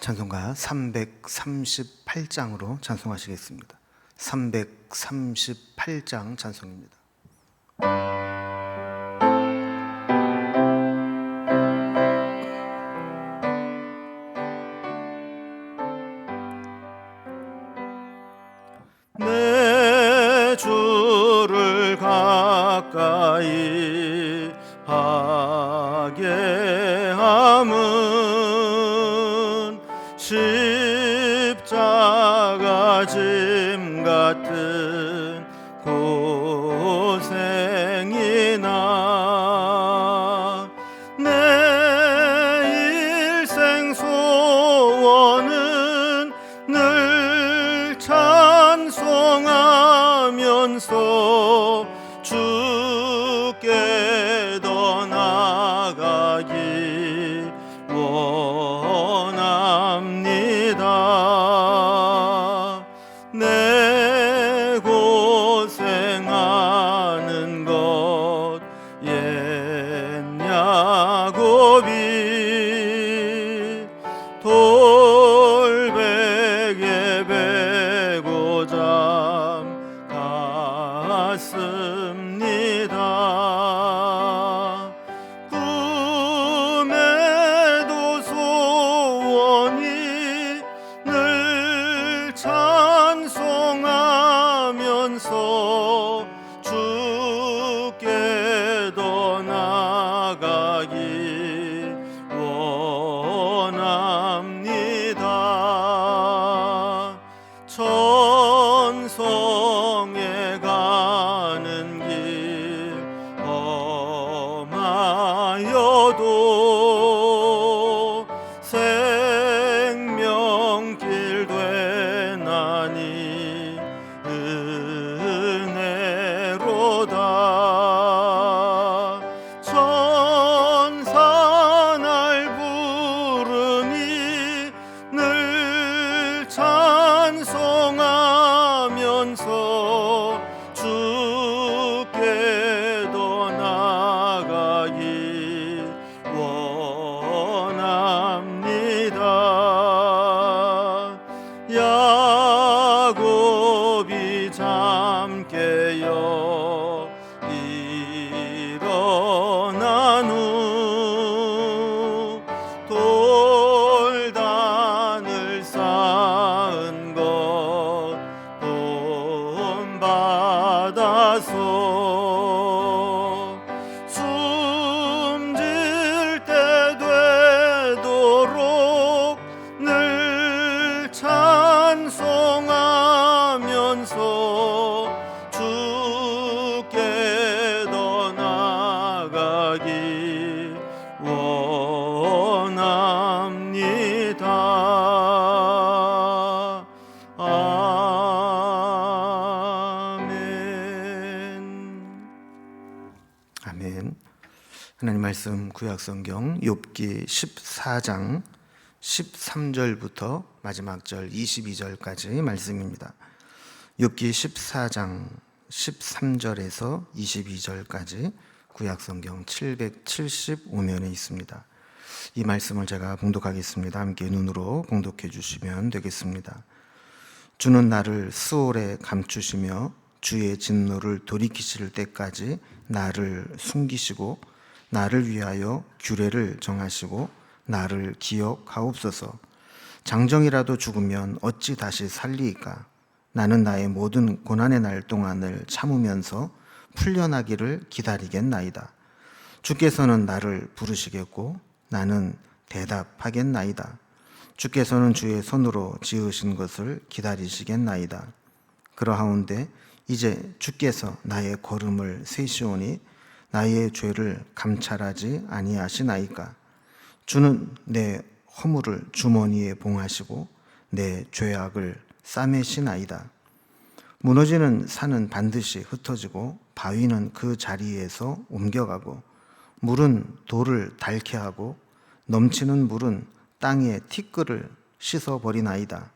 찬송가 338장으로 찬송하시겠습니다. 338장 찬송입니다. 내 주를 가까이 하게 함은 십자가 짐 같은 고생이나 내 일생 소원은 늘 찬송하면서 주께 더 나아가기 원합니다. 내 고생하는 것 옛 야곱이 돌베개 베고 잠 갔습니다. 꿈에도 소원이 늘 찬송하면서 주께 더 나아가기 원합니다. 천성에 가는 길 험하여도 생명길 되나니 은혜로다. 천사 날 부르니 늘 찬송하면서 주께 더 나아가기 원합니다. 야곱이 잠 깨어 일어난 후 돌단을 쌓은 것 본받아서 숨질 때 되도록 늘 찬송하면서 주께 더 나아가기 원합니다. 아멘. 하나님 말씀 구약성경 욥기 14장 13절부터 마지막 절 22절까지 말씀입니다. 욥기 14장 13절에서 22절까지 구약성경 775면에 있습니다. 이 말씀을 제가 봉독하겠습니다. 함께 눈으로 봉독해 주시면 되겠습니다. 주는 나를 스올에 감추시며 주의 진노를 돌이키실 때까지 나를 숨기시고 나를 위하여 규례를 정하시고 나를 기억하옵소서. 장정이라도 죽으면 어찌 다시 살리이까? 나는 나의 모든 고난의 날 동안을 참으면서 풀려나기를 기다리겠나이다. 주께서는 나를 부르시겠고 나는 대답하겠나이다. 주께서는 주의 손으로 지으신 것을 기다리시겠나이다. 그러하온데 이제 주께서 나의 걸음을 세시오니 나의 죄를 감찰하지 아니하시나이까? 주는 내 허물을 주머니에 봉하시고 내 죄악을 싸매시나이다. 무너지는 산은 반드시 흩어지고 바위는 그 자리에서 옮겨가고 물은 돌을 닳게 하고 넘치는 물은 땅의 티끌을 씻어버리나이다.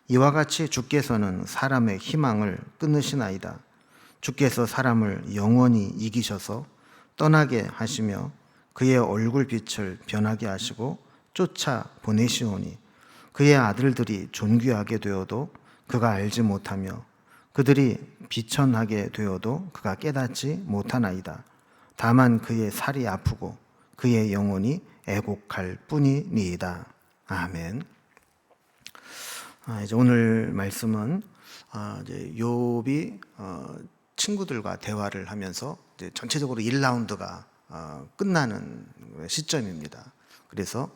이와 같이 주께서는 사람의 희망을 끊으시나이다. 주께서 사람을 영원히 이기셔서 떠나게 하시며 그의 얼굴빛을 변하게 하시고 쫓아 보내시오니 그의 아들들이 존귀하게 되어도 그가 알지 못하며 그들이 비천하게 되어도 그가 깨닫지 못하나이다. 다만 그의 살이 아프고 그의 영혼이 애곡할 뿐이니이다. 아멘. 이제 오늘 말씀은 이제 욥이 친구들과 대화를 하면서 이제 전체적으로 1라운드가 끝나는 시점입니다. 그래서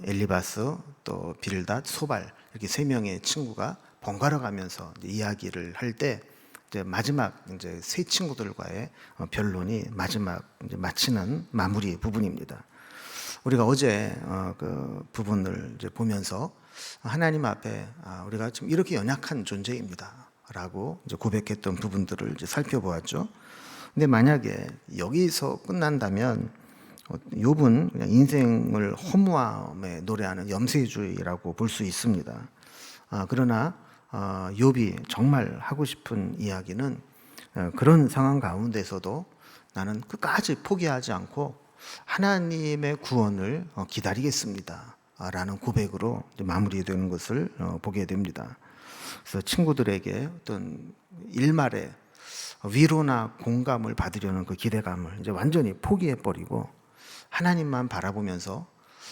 엘리바스, 또 빌닷, 소발 이렇게 세 명의 친구가 번갈아 가면서 이야기를 할 때 이제 마지막 이제 세 친구들과의 변론이 마지막 이제 마치는 마무리 부분입니다. 우리가 어제 그 부분을 이제 보면서 하나님 앞에 우리가 좀 이렇게 연약한 존재입니다라고 이제 고백했던 부분들을 이제 살펴보았죠. 근데 만약에 여기서 끝난다면 욥은 그냥 인생을 허무함에 노래하는 염세주의라고 볼 수 있습니다. 그러나 욥이 정말 하고 싶은 이야기는 그런 상황 가운데서도 나는 끝까지 포기하지 않고 하나님의 구원을 기다리겠습니다 라는 고백으로 마무리되는 것을 보게 됩니다. 그래서 친구들에게 어떤 일말의 위로나 공감을 받으려는 그 기대감을 이제 완전히 포기해버리고 하나님만 바라보면서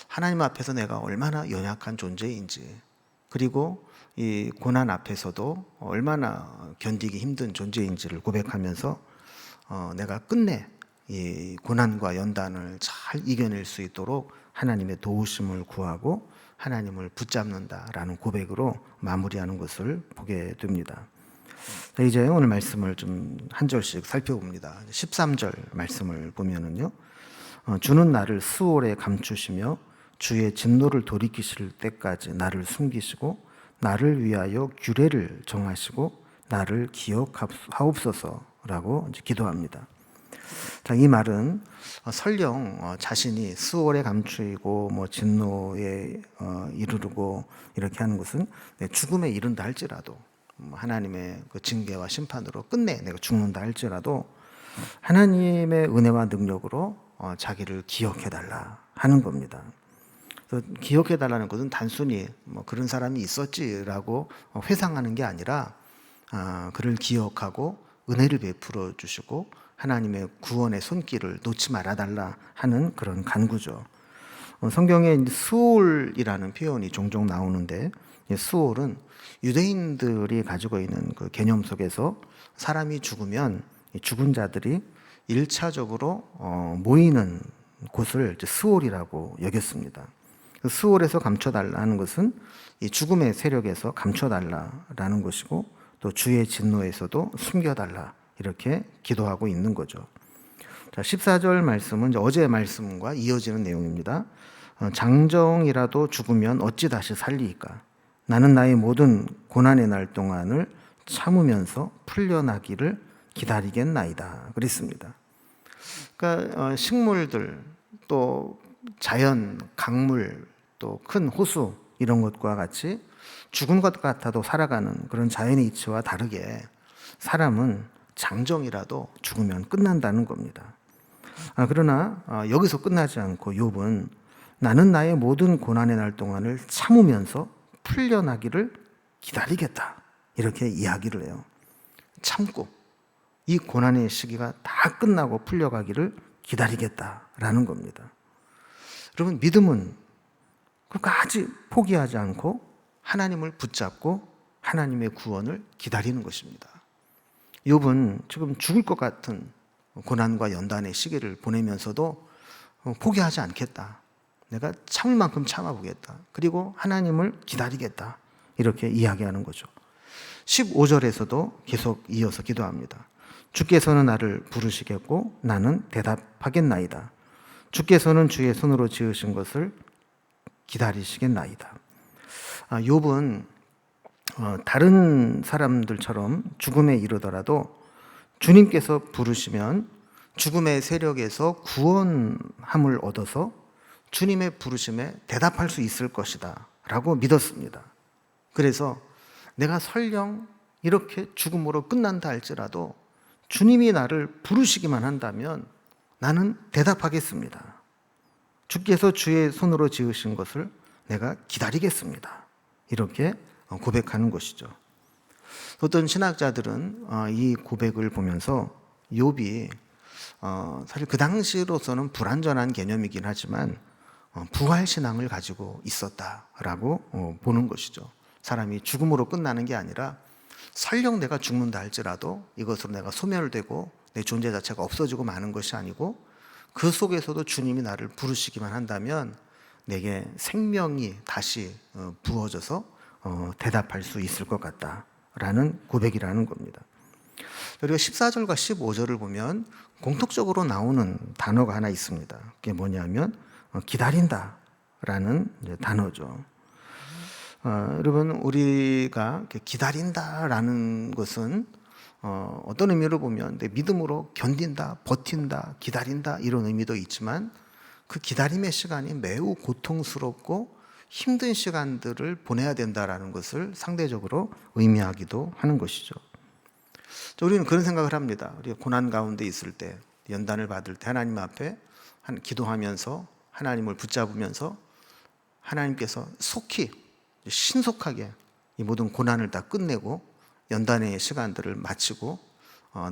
하나님 앞에서 내가 얼마나 연약한 존재인지, 그리고 이 고난 앞에서도 얼마나 견디기 힘든 존재인지를 고백하면서 내가 끝내 이 고난과 연단을 잘 이겨낼 수 있도록 하나님의 도우심을 구하고 하나님을 붙잡는다라는 고백으로 마무리하는 것을 보게 됩니다. 이제 오늘 말씀을 좀 한 절씩 살펴봅니다. 13절 말씀을 보면은요, 주는 나를 수월에 감추시며 주의 진노를 돌이키실 때까지 나를 숨기시고 나를 위하여 규례를 정하시고 나를 기억하옵소서라고 이제 기도합니다. 자, 이 말은 설령 자신이 수월에 감추이고 뭐 진노에 이르르고 이렇게 하는 것은 죽음에 이른다 할지라도, 하나님의 그 징계와 심판으로 끝내 내가 죽는다 할지라도 하나님의 은혜와 능력으로 자기를 기억해달라 하는 겁니다. 기억해달라는 것은 단순히 뭐 그런 사람이 있었지라고 회상하는 게 아니라 그를 기억하고 은혜를 베풀어 주시고 하나님의 구원의 손길을 놓지 말아달라 하는 그런 간구죠. 성경에 수올이라는 표현이 종종 나오는데, 수올은 유대인들이 가지고 있는 그 개념 속에서 사람이 죽으면 죽은 자들이 1차적으로 모이는 곳을 수올이라고 여겼습니다. 수올에서 감춰달라는 것은 이 죽음의 세력에서 감춰달라라는 것이고, 또 주의 진노에서도 숨겨달라 이렇게 기도하고 있는 거죠. 자, 14절 말씀은 어제 말씀과 이어지는 내용입니다. 장정이라도 죽으면 어찌 다시 살리이까? 나는 나의 모든 고난의 날 동안을 참으면서 풀려나기를 기다리겠나이다. 그랬습니다. 그러니까 식물들, 또 자연, 강물, 또 큰 호수 이런 것과 같이 죽은 것 같아도 살아가는 그런 자연의 이치와 다르게 사람은 장정이라도 죽으면 끝난다는 겁니다. 그러나 여기서 끝나지 않고 욥은 나는 나의 모든 고난의 날 동안을 참으면서 풀려나기를 기다리겠다 이렇게 이야기를 해요. 참고 이 고난의 시기가 다 끝나고 풀려가기를 기다리겠다라는 겁니다. 여러분, 믿음은 끝까지 포기하지 않고 하나님을 붙잡고 하나님의 구원을 기다리는 것입니다. 욥은 지금 죽을 것 같은 고난과 연단의 시기를 보내면서도 포기하지 않겠다. 내가 참을 만큼 참아보겠다. 그리고 하나님을 기다리겠다. 이렇게 이야기하는 거죠. 15절에서도 계속 이어서 기도합니다. 주께서는 나를 부르시겠고 나는 대답하겠나이다. 주께서는 주의 손으로 지으신 것을 기다리시겠나이다. 욥은 다른 사람들처럼 죽음에 이르더라도 주님께서 부르시면 죽음의 세력에서 구원함을 얻어서 주님의 부르심에 대답할 수 있을 것이다 라고 믿었습니다. 그래서 내가 설령 이렇게 죽음으로 끝난다 할지라도 주님이 나를 부르시기만 한다면 나는 대답하겠습니다. 주께서 주의 손으로 지으신 것을 내가 기다리겠습니다. 이렇게 고백하는 것이죠. 어떤 신학자들은 이 고백을 보면서 욥이 사실 그 당시로서는 불완전한 개념이긴 하지만 부활신앙을 가지고 있었다라고 보는 것이죠. 사람이 죽음으로 끝나는 게 아니라 설령 내가 죽는다 할지라도 이것으로 내가 소멸되고 내 존재 자체가 없어지고 마는 것이 아니고 그 속에서도 주님이 나를 부르시기만 한다면 내게 생명이 다시 부어져서 대답할 수 있을 것 같다라는 고백이라는 겁니다. 우리가 14절과 15절을 보면 공통적으로 나오는 단어가 하나 있습니다. 그게 뭐냐면 기다린다라는 단어죠. 여러분, 우리가 기다린다라는 것은 어떤 의미로 보면 내 믿음으로 견딘다, 버틴다, 기다린다 이런 의미도 있지만 그 기다림의 시간이 매우 고통스럽고 힘든 시간들을 보내야 된다라는 것을 상대적으로 의미하기도 하는 것이죠. 우리는 그런 생각을 합니다. 우리가 고난 가운데 있을 때, 연단을 받을 때 하나님 앞에 기도하면서 하나님을 붙잡으면서 하나님께서 속히 신속하게 이 모든 고난을 다 끝내고 연단의 시간들을 마치고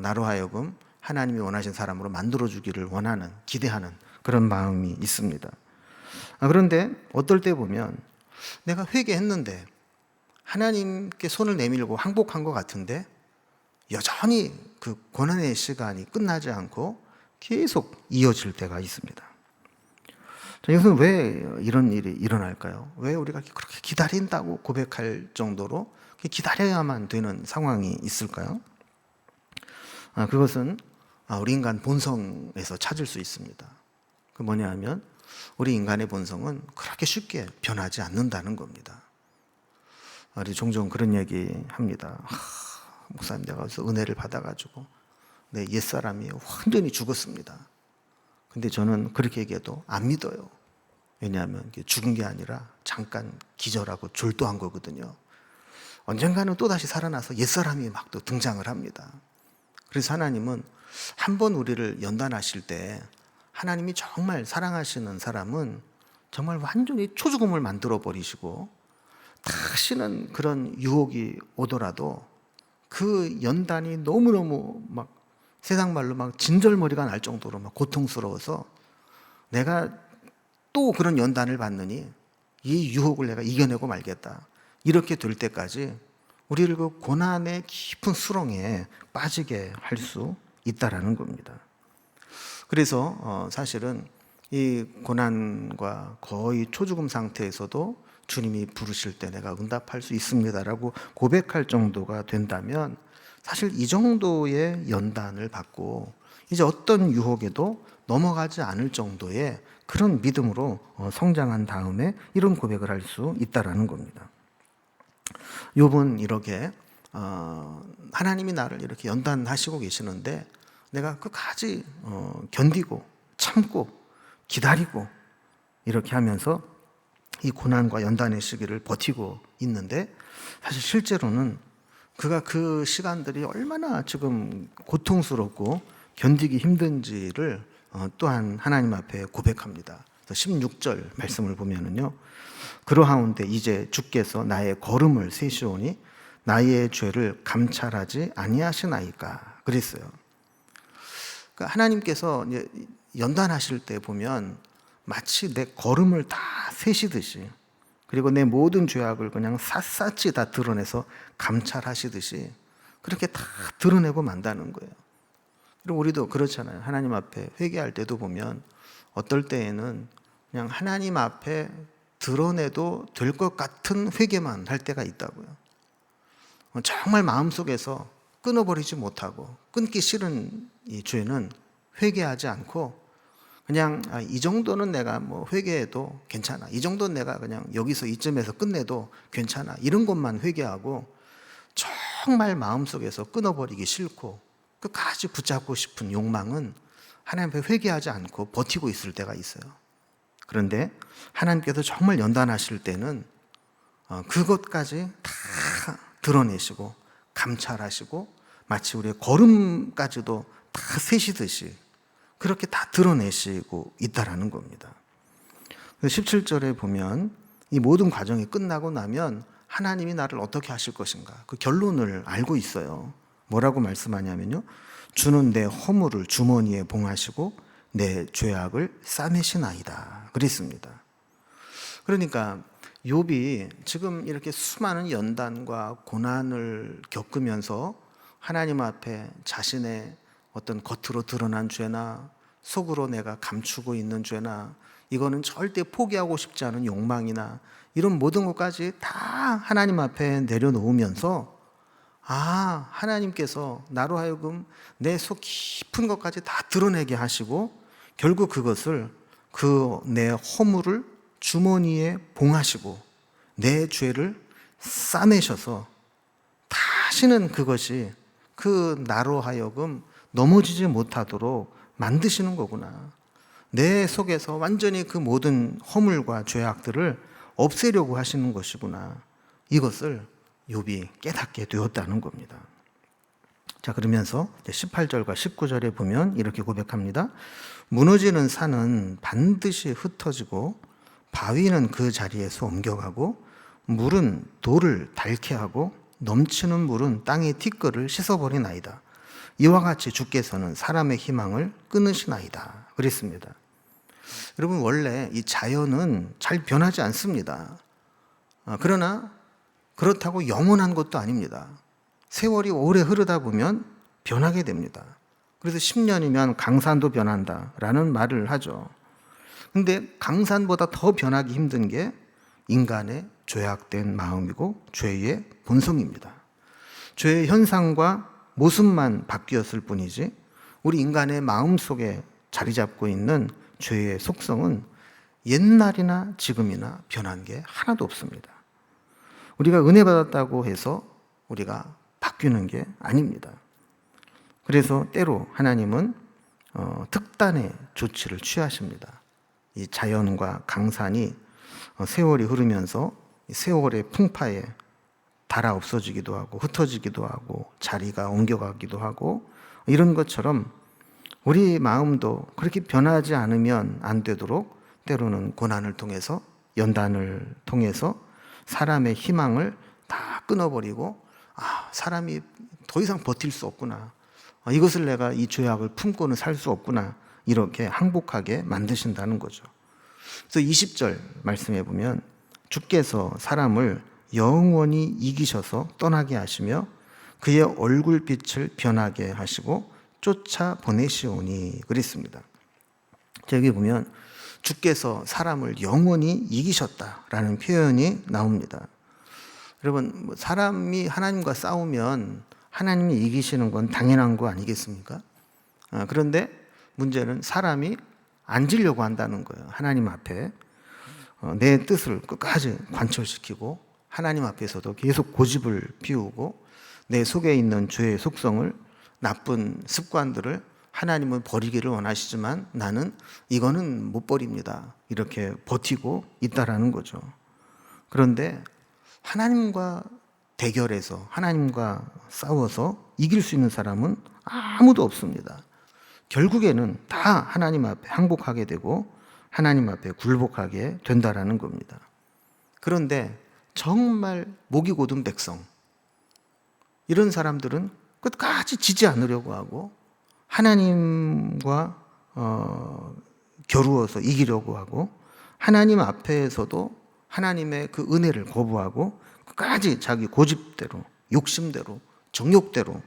나로 하여금 하나님이 원하신 사람으로 만들어주기를 원하는, 기대하는 그런 마음이 있습니다. 그런데 어떨 때 보면 내가 회개했는데 하나님께 손을 내밀고 항복한 것 같은데 여전히 그 고난의 시간이 끝나지 않고 계속 이어질 때가 있습니다. 이것은 왜 이런 일이 일어날까요? 왜 우리가 그렇게 기다린다고 고백할 정도로 기다려야만 되는 상황이 있을까요? 그것은 우리 인간 본성에서 찾을 수 있습니다. 그 뭐냐 하면 우리 인간의 본성은 그렇게 쉽게 변하지 않는다는 겁니다. 우리 종종 그런 얘기 합니다. 목사님, 내가 그래서 은혜를 받아가지고 내 옛사람이 완전히 죽었습니다. 근데 저는 그렇게 얘기해도 안 믿어요. 왜냐하면 죽은 게 아니라 잠깐 기절하고 졸도한 거거든요. 언젠가는 또다시 살아나서 옛사람이 막 또 등장을 합니다. 그래서 하나님은 한번 우리를 연단하실 때 하나님이 정말 사랑하시는 사람은 정말 완전히 초죽음을 만들어 버리시고 다시는 그런 유혹이 오더라도 그 연단이 너무너무 막 세상 말로 막 진절머리가 날 정도로 막 고통스러워서 내가 또 그런 연단을 받느니 이 유혹을 내가 이겨내고 말겠다. 이렇게 될 때까지 우리를 그 고난의 깊은 수렁에 빠지게 할 수 있다라는 겁니다. 그래서 사실은 이 고난과 거의 초죽음 상태에서도 주님이 부르실 때 내가 응답할 수 있습니다라고 고백할 정도가 된다면 사실 이 정도의 연단을 받고 이제 어떤 유혹에도 넘어가지 않을 정도의 그런 믿음으로 성장한 다음에 이런 고백을 할 수 있다라는 겁니다. 욥은 이렇게 하나님이 나를 이렇게 연단하시고 계시는데 내가 끝까지 견디고 참고 기다리고 이렇게 하면서 이 고난과 연단의 시기를 버티고 있는데 사실 실제로는 그가 그 시간들이 얼마나 지금 고통스럽고 견디기 힘든지를 또한 하나님 앞에 고백합니다. 16절 말씀을 보면은요. 그러하온데 이제 주께서 나의 걸음을 세시오니 나의 죄를 감찰하지 아니하시나이까 그랬어요. 그러니까 하나님께서 이제 연단하실 때 보면 마치 내 걸음을 다 세시듯이 그리고 내 모든 죄악을 그냥 샅샅이 다 드러내서 감찰하시듯이 그렇게 다 드러내고 만다는 거예요. 그리고 우리도 그렇잖아요. 하나님 앞에 회개할 때도 보면 어떨 때에는 그냥 하나님 앞에 드러내도 될 것 같은 회개만 할 때가 있다고요. 정말 마음속에서 끊어버리지 못하고 끊기 싫은 이 죄는 회개하지 않고 그냥 이 정도는 내가 뭐 회개해도 괜찮아. 이 정도는 내가 그냥 여기서 이쯤에서 끝내도 괜찮아. 이런 것만 회개하고 정말 마음속에서 끊어버리기 싫고 끝까지 붙잡고 싶은 욕망은 하나님 앞에 회개하지 않고 버티고 있을 때가 있어요. 그런데 하나님께서 정말 연단하실 때는 그것까지 다 드러내시고 감찰하시고 마치 우리의 걸음까지도 다 세시듯이 그렇게 다 드러내시고 있다라는 겁니다. 17절에 보면 이 모든 과정이 끝나고 나면 하나님이 나를 어떻게 하실 것인가, 그 결론을 알고 있어요. 뭐라고 말씀하냐면요, 주는 내 허물을 주머니에 봉하시고 내 죄악을 싸매시나이다 그랬습니다. 그러니까 욥이 지금 이렇게 수많은 연단과 고난을 겪으면서 하나님 앞에 자신의 어떤 겉으로 드러난 죄나 속으로 내가 감추고 있는 죄나 이거는 절대 포기하고 싶지 않은 욕망이나 이런 모든 것까지 다 하나님 앞에 내려놓으면서, 하나님께서 나로 하여금 내 속 깊은 것까지 다 드러내게 하시고 결국 그것을, 그 내 허물을 주머니에 봉하시고 내 죄를 싸매셔서 다시는 그것이 그 나로 하여금 넘어지지 못하도록 만드시는 거구나. 내 속에서 완전히 그 모든 허물과 죄악들을 없애려고 하시는 것이구나. 이것을 욥이 깨닫게 되었다는 겁니다. 자, 그러면서 18절과 19절에 보면 이렇게 고백합니다. 무너지는 산은 반드시 흩어지고 바위는 그 자리에서 옮겨가고 물은 돌을 닳게 하고 넘치는 물은 땅의 티끌을 씻어버리나이다. 이와 같이 주께서는 사람의 희망을 끊으시나이다 그랬습니다. 여러분, 원래 이 자연은 잘 변하지 않습니다. 그러나 그렇다고 영원한 것도 아닙니다. 세월이 오래 흐르다 보면 변하게 됩니다. 그래서 10년이면 강산도 변한다라는 말을 하죠. 근데 강산보다 더 변하기 힘든 게 인간의 죄악된 마음이고 죄의 본성입니다. 죄의 현상과 모습만 바뀌었을 뿐이지 우리 인간의 마음속에 자리 잡고 있는 죄의 속성은 옛날이나 지금이나 변한 게 하나도 없습니다. 우리가 은혜 받았다고 해서 우리가 바뀌는 게 아닙니다. 그래서 때로 하나님은 특단의 조치를 취하십니다. 이 자연과 강산이 세월이 흐르면서 세월의 풍파에 닳아 없어지기도 하고 흩어지기도 하고 자리가 옮겨가기도 하고, 이런 것처럼 우리 마음도 그렇게 변하지 않으면 안 되도록 때로는 고난을 통해서, 연단을 통해서 사람의 희망을 다 끊어버리고, 사람이 더 이상 버틸 수 없구나, 이것을 내가 이 죄악을 품고는 살 수 없구나, 이렇게 항복하게 만드신다는 거죠. 그래서 20절 말씀해 보면 주께서 사람을 영원히 이기셔서 떠나게 하시며 그의 얼굴빛을 변하게 하시고 쫓아 보내시오니 그랬습니다. 여기 보면 주께서 사람을 영원히 이기셨다라는 표현이 나옵니다. 여러분, 사람이 하나님과 싸우면 하나님이 이기시는 건 당연한 거 아니겠습니까? 그런데 문제는 사람이 앉으려고 한다는 거예요. 하나님 앞에 내 뜻을 끝까지 관철시키고 하나님 앞에서도 계속 고집을 피우고 내 속에 있는 죄의 속성을, 나쁜 습관들을 하나님은 버리기를 원하시지만 나는 이거는 못 버립니다, 이렇게 버티고 있다라는 거죠. 그런데 하나님과 대결해서 하나님과 싸워서 이길 수 있는 사람은 아무도 없습니다. 결국에는 다 하나님 앞에 항복하게 되고 하나님 앞에 굴복하게 된다라는 겁니다. 그런데 정말 목이 곧은 백성, 이런 사람들은 끝까지 지지 않으려고 하고 하나님과 겨루어서 이기려고 하고 하나님 앞에서도 하나님의 그 은혜를 거부하고 끝까지 자기 고집대로, 욕심대로, 정욕대로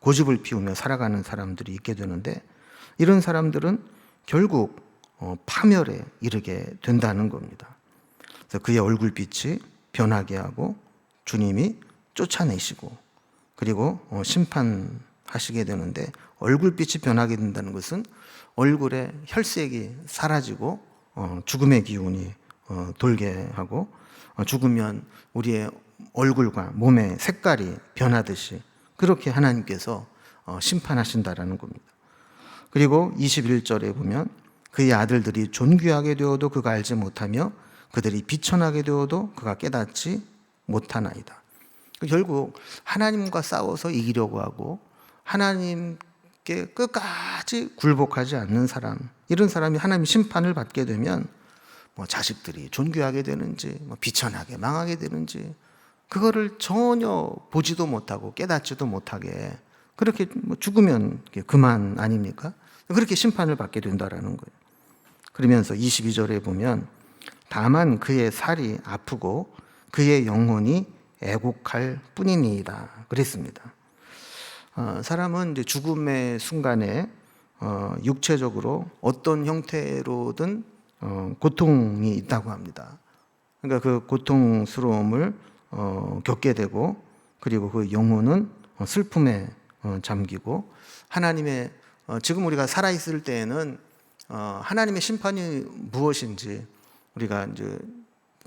고집을 피우며 살아가는 사람들이 있게 되는데, 이런 사람들은 결국 파멸에 이르게 된다는 겁니다. 그래서 그의 얼굴빛이 변하게 하고 주님이 쫓아내시고 그리고 심판하시게 되는데, 얼굴빛이 변하게 된다는 것은 얼굴에 혈색이 사라지고 죽음의 기운이 돌게 하고, 죽으면 우리의 얼굴과 몸의 색깔이 변하듯이 그렇게 하나님께서 심판하신다라는 겁니다. 그리고 21절에 보면 그의 아들들이 존귀하게 되어도 그가 알지 못하며 그들이 비천하게 되어도 그가 깨닫지 못하나이다. 결국 하나님과 싸워서 이기려고 하고 하나님께 끝까지 굴복하지 않는 사람, 이런 사람이 하나님 심판을 받게 되면 뭐 자식들이 존귀하게 되는지, 뭐 비천하게 망하게 되는지, 그거를 전혀 보지도 못하고 깨닫지도 못하게 그렇게 뭐 죽으면 그만 아닙니까? 그렇게 심판을 받게 된다라는 거예요. 그러면서 22절에 보면 다만 그의 살이 아프고 그의 영혼이 애곡할 뿐이니이다 그랬습니다. 사람은 이제 죽음의 순간에 육체적으로 어떤 형태로든 고통이 있다고 합니다. 그러니까 그 고통스러움을 겪게 되고, 그리고 그 영혼은 슬픔에 잠기고, 하나님의 지금 우리가 살아 있을 때에는 하나님의 심판이 무엇인지 우리가 이제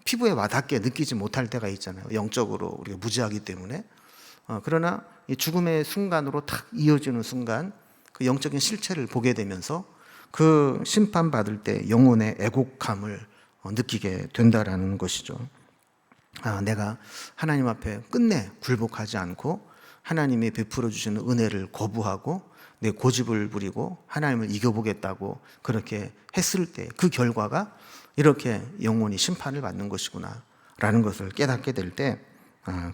피부에 와닿게 느끼지 못할 때가 있잖아요. 영적으로 우리가 무지하기 때문에. 그러나 이 죽음의 순간으로 탁 이어지는 순간 그 영적인 실체를 보게 되면서 그 심판받을 때 영혼의 애곡함을 느끼게 된다라는 것이죠. 내가 하나님 앞에 끝내 굴복하지 않고 하나님이 베풀어 주시는 은혜를 거부하고 내 고집을 부리고 하나님을 이겨보겠다고 그렇게 했을 때 그 결과가 이렇게 영혼이 심판을 받는 것이구나 라는 것을 깨닫게 될 때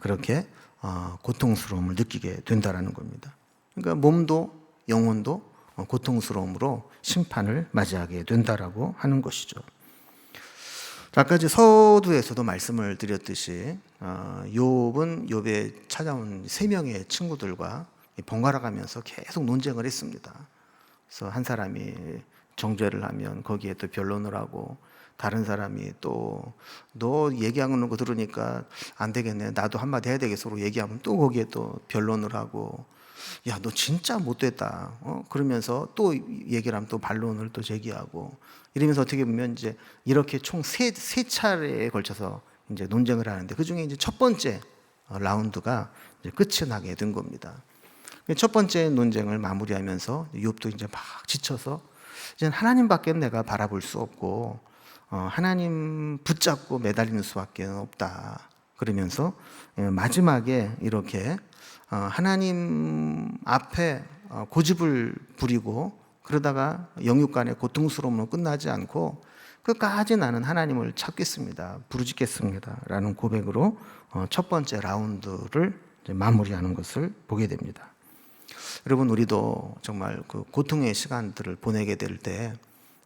그렇게 고통스러움을 느끼게 된다라는 겁니다. 그러니까 몸도 영혼도 고통스러움으로 심판을 맞이하게 된다라고 하는 것이죠. 아까 이제 서두에서도 말씀을 드렸듯이 욥은 욥에 찾아온 3명의 친구들과 번갈아 가면서 계속 논쟁을 했습니다. 그래서 한 사람이 정죄를 하면 거기에 또 변론을 하고, 다른 사람이 또 너 얘기하는 거 들으니까 안 되겠네, 나도 한마디 해야 되겠어로 얘기하면 또 거기에 또 변론을 하고, 야 너 진짜 못됐다 그러면서 또 얘기를 하면 또 반론을 또 제기하고, 이러면서 어떻게 보면 이제 이렇게 총 세 차례에 걸쳐서 이제 논쟁을 하는데, 그 중에 이제 첫 번째 라운드가 이제 끝이 나게 된 겁니다. 첫 번째 논쟁을 마무리하면서 욥도 이제 막 지쳐서 이제 하나님밖에 내가 바라볼 수 없고 하나님 붙잡고 매달리는 수밖에 없다 그러면서 마지막에 이렇게 하나님 앞에 고집을 부리고 그러다가 영육간의 고통스러움으로 끝나지 않고 끝까지 나는 하나님을 찾겠습니다, 부르짖겠습니다 라는 고백으로 첫 번째 라운드를 마무리하는 것을 보게 됩니다. 여러분, 우리도 정말 그 고통의 시간들을 보내게 될 때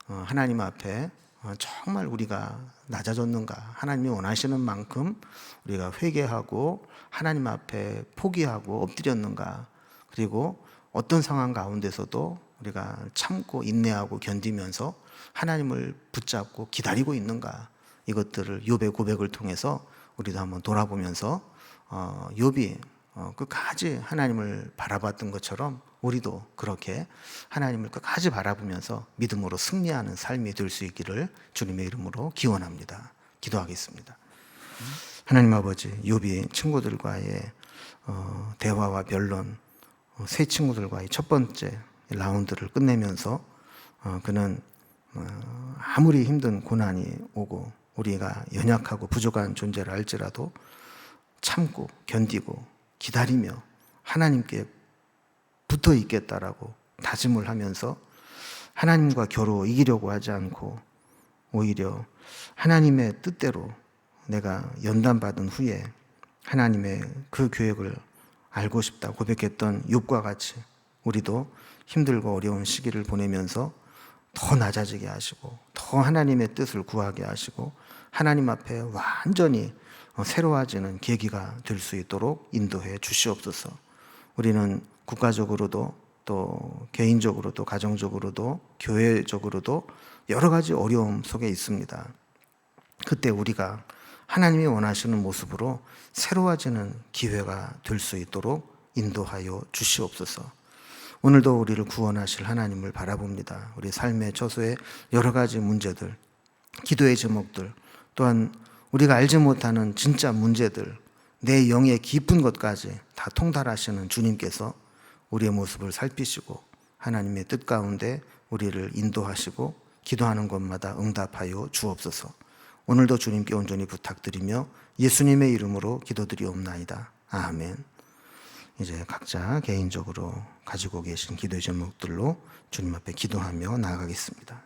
하나님 앞에 정말 우리가 낮아졌는가, 하나님이 원하시는 만큼 우리가 회개하고 하나님 앞에 포기하고 엎드렸는가, 그리고 어떤 상황 가운데서도 우리가 참고 인내하고 견디면서 하나님을 붙잡고 기다리고 있는가, 이것들을 욥의 고백을 통해서 우리도 한번 돌아보면서 욥이 끝까지 하나님을 바라봤던 것처럼 우리도 그렇게 하나님을 끝까지 바라보면서 믿음으로 승리하는 삶이 될 수 있기를 주님의 이름으로 기원합니다. 기도하겠습니다. 하나님 아버지, 욥이 친구들과의 대화와 변론, 세 친구들과의 첫 번째 라운드를 끝내면서 그는 아무리 힘든 고난이 오고 우리가 연약하고 부족한 존재를 알지라도 참고 견디고 기다리며 하나님께 붙어 있겠다라고 다짐을 하면서 하나님과 겨루 이기려고 하지 않고 오히려 하나님의 뜻대로 내가 연단받은 후에 하나님의 그 계획을 알고 싶다 고백했던 욥과 같이 우리도 힘들고 어려운 시기를 보내면서 더 낮아지게 하시고 더 하나님의 뜻을 구하게 하시고 하나님 앞에 완전히 새로워지는 계기가 될 수 있도록 인도해 주시옵소서. 우리는 국가적으로도 또 개인적으로도 가정적으로도 교회적으로도 여러 가지 어려움 속에 있습니다. 그때 우리가 하나님이 원하시는 모습으로 새로워지는 기회가 될 수 있도록 인도하여 주시옵소서. 오늘도 우리를 구원하실 하나님을 바라봅니다. 우리 삶의 처소의 여러 가지 문제들, 기도의 제목들, 또한 우리가 알지 못하는 진짜 문제들, 내 영의 깊은 것까지 다 통달하시는 주님께서 우리의 모습을 살피시고 하나님의 뜻 가운데 우리를 인도하시고 기도하는 것마다 응답하여 주옵소서. 오늘도 주님께 온전히 부탁드리며 예수님의 이름으로 기도드리옵나이다. 아멘. 이제 각자 개인적으로 가지고 계신 기도의 제목들로 주님 앞에 기도하며 나아가겠습니다.